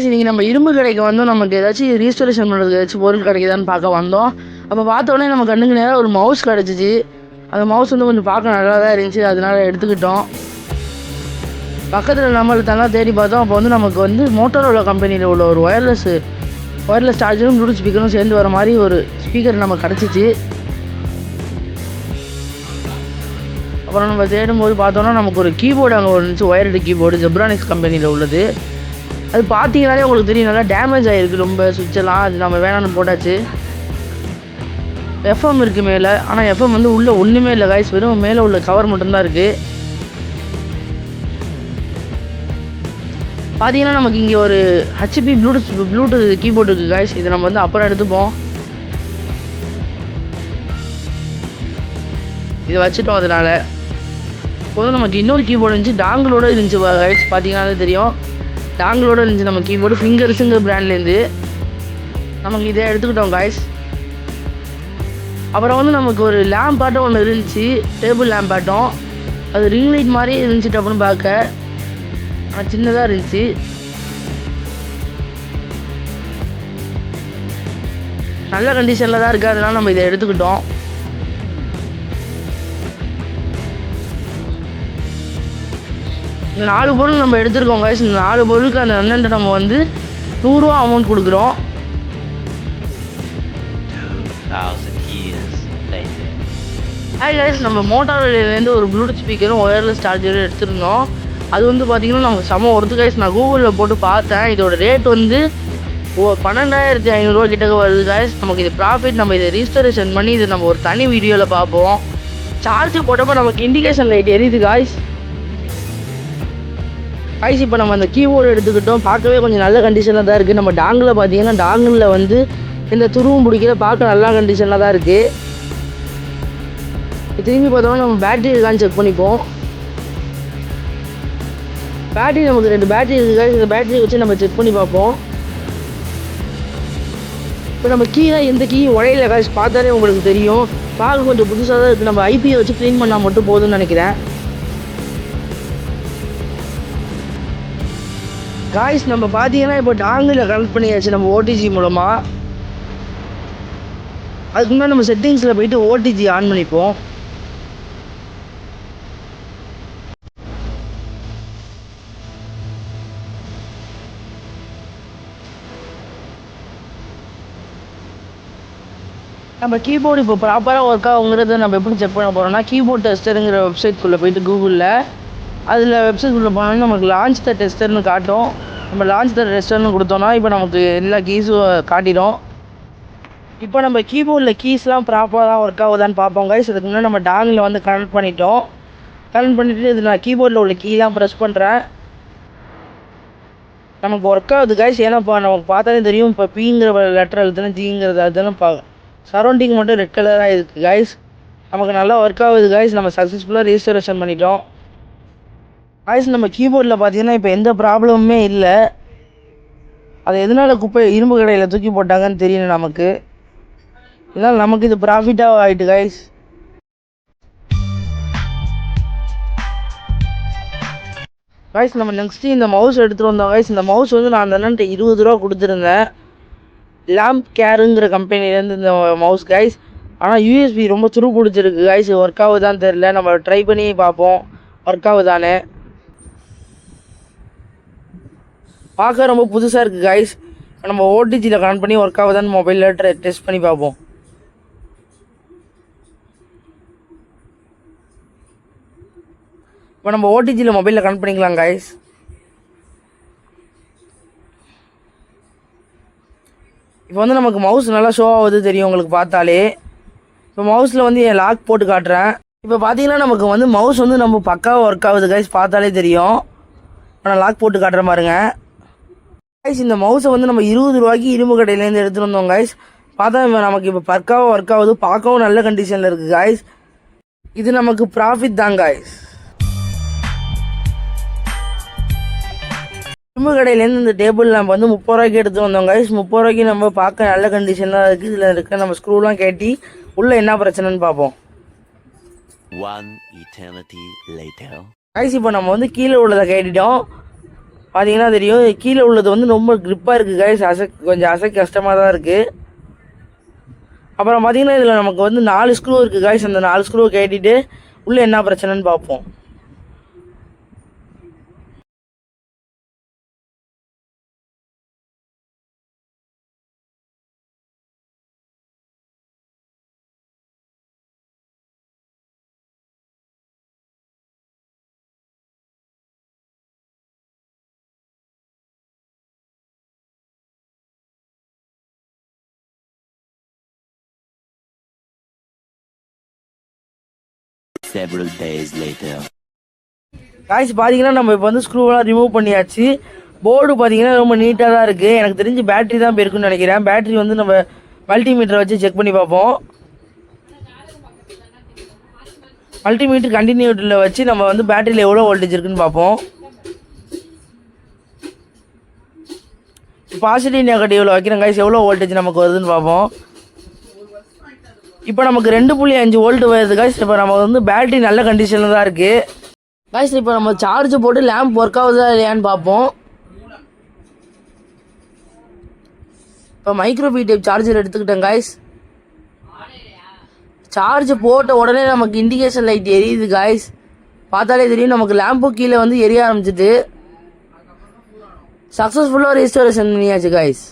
இன்னைக்கு நம்ம இரும்பு கடைக்கு வந்தோம். நமக்கு ஏதாச்சும் ரீஸ்டோரேஷன் பண்ணுறதுக்கு ஏதாச்சும் பொருள் கிடைக்குதான்னு பார்க்க வந்தோம். அப்போ பார்த்தோன்னே நம்ம கண்ணுக்கு நேராக ஒரு மவுஸ் கிடச்சிச்சு. அந்த மவுஸ் வந்து கொஞ்சம் பார்க்க நல்லா தான் இருந்துச்சு, அதனால எடுத்துக்கிட்டோம். பக்கத்தில் நம்மளுக்கெல்லாம் தேடி பார்த்தோம். அப்போ வந்து நமக்கு வந்து மோட்டோரோலா கம்பெனியில் உள்ள ஒரு ஒயர்லெஸ் சார்ஜரும் ப்ளூடூத் ஸ்பீக்கரும் சேர்ந்து வர மாதிரி ஒரு ஸ்பீக்கர் நமக்கு கிடச்சிச்சு. அப்புறம் நம்ம தேடும்போது பார்த்தோன்னா நமக்கு ஒரு கீபோர்டு அங்கே இருந்துச்சு, ஒயர்டு கீபோர்டு ஜெப்ரானிக்ஸ் கம்பெனியில் உள்ளது. அது பார்த்தீங்கன்னாலே உங்களுக்கு தெரியும், நல்லா டேமேஜ் ஆகிருக்கு ரொம்ப சுவிட்செல்லாம். அது நம்ம வேணான்னு போட்டாச்சு. எஃப்எம் இருக்குது மேலே, ஆனால் எஃப்எம் வந்து உள்ளே ஒன்றுமே இல்லை காய்ஸ், வெறும் மேலே உள்ள கவர் மட்டும்தான் இருக்குது. பார்த்தீங்கன்னா நமக்கு இங்கே ஒரு ஹெச்பி ப்ளூடூத் கீபோர்டு இருக்குது காய்ஸ். இதை நம்ம வந்து அப்புறம் எடுத்துப்போம். இதை வச்சுட்டோம். அதனால் இப்போ வந்து நமக்கு இன்னொரு கீபோர்டு இருந்துச்சு, டாங்கிளோடு இருந்துச்சு காய்ஸ். பார்த்தீங்கன்னா தெரியும், டாங்கிளோடு இருந்துச்சு நம்ம கீபோர்டு, ஃபிங்கர்ஸுங்கிற பிராண்ட்லேருந்து. நமக்கு இதை எடுத்துக்கிட்டோம் காய்ஸ். அப்புறம் வந்து நமக்கு ஒரு லேம்ப் ஆட்டம் ஒன்று இருந்துச்சு, டேபிள் லேம்ப் ஆட்டம். அது ரிங் லைட் மாதிரி இருந்துச்சு அப்படின்னு பார்க்க, ஆனால் சின்னதாக இருந்துச்சு. நல்ல கண்டிஷனில் தான் இருக்குது, அதனால் நம்ம இதை எடுத்துக்கிட்டோம். இந்த 4 பொருள் நம்ம எடுத்துருக்கோம் காய்ஸ். இந்த 4 பொருளுக்கு அந்த அண்ணன்ட்ட நம்ம வந்து 100 ரூபா அமௌண்ட் கொடுக்குறோம். ஹாய் காய்ஸ், நம்ம மோட்டாரோலேருந்து ஒரு ப்ளூடூத் ஸ்பீக்கரும் ஒயர்லெஸ் சார்ஜரும் எடுத்துருந்தோம். அது வந்து பார்த்திங்கன்னா நமக்கு செம ஒருத்து காய்ஸ். நான் கூகுளில் போட்டு பார்த்தேன், இதோட ரேட் வந்து 12,500 கிட்டக்க வருது காய்ஸ். நமக்கு இது ப்ராஃபிட். நம்ம இதை ரீஸ்டோரேஷன் பண்ணி இதை நம்ம ஒரு தனி வீடியோவில் பார்ப்போம். சார்ஜ் போட்டப்போ நமக்கு இண்டிகேஷன் லைட் எரியுது காய்ஸ். இப்போ நம்ம அந்த கீபோர்டு எடுத்துக்கிட்டோம். பார்க்கவே கொஞ்சம் நல்ல கண்டிஷனில் தான் இருக்குது. நம்ம டாங்கில் பார்த்தீங்கன்னா டாங்கில் வந்து இந்த துருவும் பிடிக்கிற பார்க்க நல்ல கண்டிஷனில் தான் இருக்குது. திரும்பி பார்த்தோம்னா நம்ம பேட்டரி இருக்கான்னு செக் பண்ணிப்போம். பேட்டரி நமக்கு 2 பேட்டரி இருக்குது. இந்த பேட்டரி வச்சு நம்ம செக் பண்ணி பார்ப்போம். இப்போ நம்ம கீழே எந்த கீ உடையில காய்ஸ், பார்த்தாலே உங்களுக்கு தெரியும். பார்க்க கொஞ்சம் புதுசாக தான் இருக்குது. நம்ம ஐபியை வச்சு க்ளீன் பண்ணால் மட்டும் போதும்னு நினைக்கிறேன் காய்ஸ். நம்ம பார்த்தீங்கன்னா இப்போ டாங்கில் கனெக்ட் பண்ணியாச்சு நம்ம ஓடிஜி மூலமாக. அதுக்கு முன்னாடி நம்ம செட்டிங்ஸில் போயிட்டு ஓடிஜி ஆன் பண்ணிப்போம். நம்ம கீபோர்டு இப்போ ப்ராப்பராக ஒர்க் ஆகுங்கிறத நம்ம எப்படி செக் பண்ண போகிறோம்னா, கீபோர்ட் டெஸ்டருங்கிற வெப்சைட்குள்ளே போயிட்டு கூகுளில் அதில் வெப்சைட்குள்ளே போனோம்னா நமக்கு லான்ச் த டெஸ்டர்னு காட்டும். நம்ம லான்ச் த டெஸ்டர்னு கொடுத்தோன்னா இப்போ நமக்கு எல்லா கீஸும் காட்டிடும். இப்போ நம்ம கீபோர்டில் கீஸ்லாம் ப்ராப்பராக ஒர்க் ஆகுதான்னு பார்ப்போம் கைஸ். அதுக்கு முன்னாடி நம்ம டாங்கில் வந்து கனெக்ட் பண்ணிட்டோம். கனெக்ட் பண்ணிவிட்டு இது நான் கீபோர்டில் உள்ள கீ தான் ப்ரெஸ் பண்ணுறேன். நமக்கு ஒர்க் ஆகுது கைஸ். ஏன்னா இப்போ நமக்கு பார்த்தாலே தெரியும், இப்போ பிங்கிற லெட்டர் எழுதுனா ஜிங்கிறது அதுதானே சரௌண்டிங் மட்டும் ரெட் கலராக இருக்குது கைஸ். நமக்கு நல்லா ஒர்க் ஆகுது கைஸ். நம்ம சக்ஸஸ்ஃபுல்லாக ரீஸ்டோரேஷன் பண்ணிட்டோம் கைஸ். நம்ம கீபோர்டில் பார்த்தீங்கன்னா இப்போ எந்த ப்ராப்ளமுமே இல்லை. அது எதனால் இரும்பு கடையில் தூக்கி போட்டாங்கன்னு தெரியல நமக்கு. இதனால் நமக்கு இது ப்ராஃபிட்டாக ஆகிட்டு கைஸ். கைஸ் நம்ம நெக்ஸ்ட்டு இந்த மவுஸ் எடுத்துகிட்டு வந்தோம் கைஸ். இந்த மவுஸ் வந்து நான் அந்த அண்ணன்ட்ட 20 ரூபா கொடுத்துருந்தேன். லேம்ப் கேருங்கிற கம்பெனிலேருந்து இந்த மவுஸ் கைஸ். ஆனால் யூஎஸ்பி ரொம்ப துரு பிடிச்சிருக்கு கைஸ். ஒர்க் ஆகுதான்னு தெரில, நம்ம ட்ரை பண்ணி பார்ப்போம் ஒர்க் ஆகுதானே. பார்க்க ரொம்ப புதுசாக இருக்குது கைஸ். நம்ம ஓடிஜியில் கனெக்ட் பண்ணி ஒர்க் ஆகுதான்னு மொபைலில் டெஸ்ட் பண்ணி பார்ப்போம். இப்போ நம்ம ஓடிஜியில் மொபைலில் கனெக்ட் பண்ணிக்கலாம் கைஸ். இப்போ வந்து நமக்கு மவுஸ் நல்லா ஷோ ஆகுது தெரியும் உங்களுக்கு பார்த்தாலே. இப்போ மவுஸில் வந்து என் லாக் போட்டு காட்டுறேன். இப்போ பார்த்தீங்கன்னா நமக்கு வந்து மவுஸ் வந்து நம்ம பக்காவாக ஒர்க் ஆகுது கைஸ், பார்த்தாலே தெரியும். நான் லாக் போட்டு காட்டுற பாருங்க கைஸ். இந்த மவுஸை வந்து நம்ம 20 ரூபாய்க்கு இரும்பு கடையிலேருந்து எடுத்துகிட்டு வந்தோம் கைஸ். பார்த்தா நமக்கு இப்போ பக்காவாக ஒர்க் ஆகுது, பார்க்கவும் நல்ல கண்டிஷனில் இருக்குது கைஸ். இது நமக்கு ப்ராஃபிட் தான் கைஸ். இரும்பு கடையிலேருந்து இந்த டேபிள் நம்ம வந்து 30 ரூபாய்க்கு எடுத்து வந்தோம் கைஸ். 30 ரூபாய்க்கு நம்ம பார்க்க நல்ல கண்டிஷனாக இருக்குது. இதில் இருக்க நம்ம ஸ்க்ரூலாம் கேட்டி உள்ளே என்ன பிரச்சனைன்னு பார்ப்போம். கைஸ் இப்போ நம்ம வந்து கீழே உள்ளதை கேட்டுட்டோம். பார்த்தீங்கன்னா தெரியும், கீழே உள்ளது வந்து ரொம்ப க்ரிப்பாக இருக்குது கைஸ். கொஞ்சம் அசைக்க கஷ்டமாக தான் இருக்குது. அப்புறம் பார்த்தீங்கன்னா இதில் நமக்கு வந்து 4 ஸ்க்ரூ இருக்குது கைஸ். அந்த 4 ஸ்க்ரூவை கேட்டிட்டு உள்ளே என்ன பிரச்சனைன்னு பார்ப்போம். Several days later. காய்ஸ் பார்த்தீங்கன்னா நம்ம இப்போ வந்து ஸ்க்ரூவெலாம் ரிமூவ் பண்ணியாச்சு. போர்டு பார்த்தீங்கன்னா ரொம்ப நீட்டாக தான் இருக்குது. எனக்கு தெரிஞ்சு பேட்ரி தான் போயிருக்குன்னு நினைக்கிறேன். பேட்ரி வந்து நம்ம மல்டிமீட்டரை வச்சு செக் பண்ணி பார்ப்போம். மல்டிமீட்டர் கண்டினியூட்டில் வச்சு நம்ம வந்து பேட்டரியில் எவ்வளோ வோல்டேஜ் இருக்குன்னு பார்ப்போம். பாசிட்டிவ் நெகட்டிவில் வைக்கிறேன் கைஸ், எவ்வளோ வோல்டேஜ் நமக்கு வருதுன்னு பார்ப்போம். இப்போ நமக்கு 2.5 வோல்ட் வருது கைஸ். இப்போ நம்ம வந்து பேட்டரி நல்ல கண்டிஷனில் தான் இருக்குது கைஸ். இப்போ நம்ம சார்ஜ் போட்டு லேம்ப் ஒர்க் ஆகுதா இல்லையான்னு பார்ப்போம். இப்போ மைக்ரோபி டைப் சார்ஜர் எடுத்துக்கிட்டேன் கைஸ். சார்ஜ் போட்ட உடனே நமக்கு இண்டிகேஷன் லைட் எரியுது கைஸ். பார்த்தாலே தெரியும், நமக்கு லேம்பு கீழே வந்து எரிய ஆரம்பிச்சிட்டு. சக்ஸஸ்ஃபுல்லாக ரெஸ்டோரேஷன் பண்ணியாச்சு கைஸ்.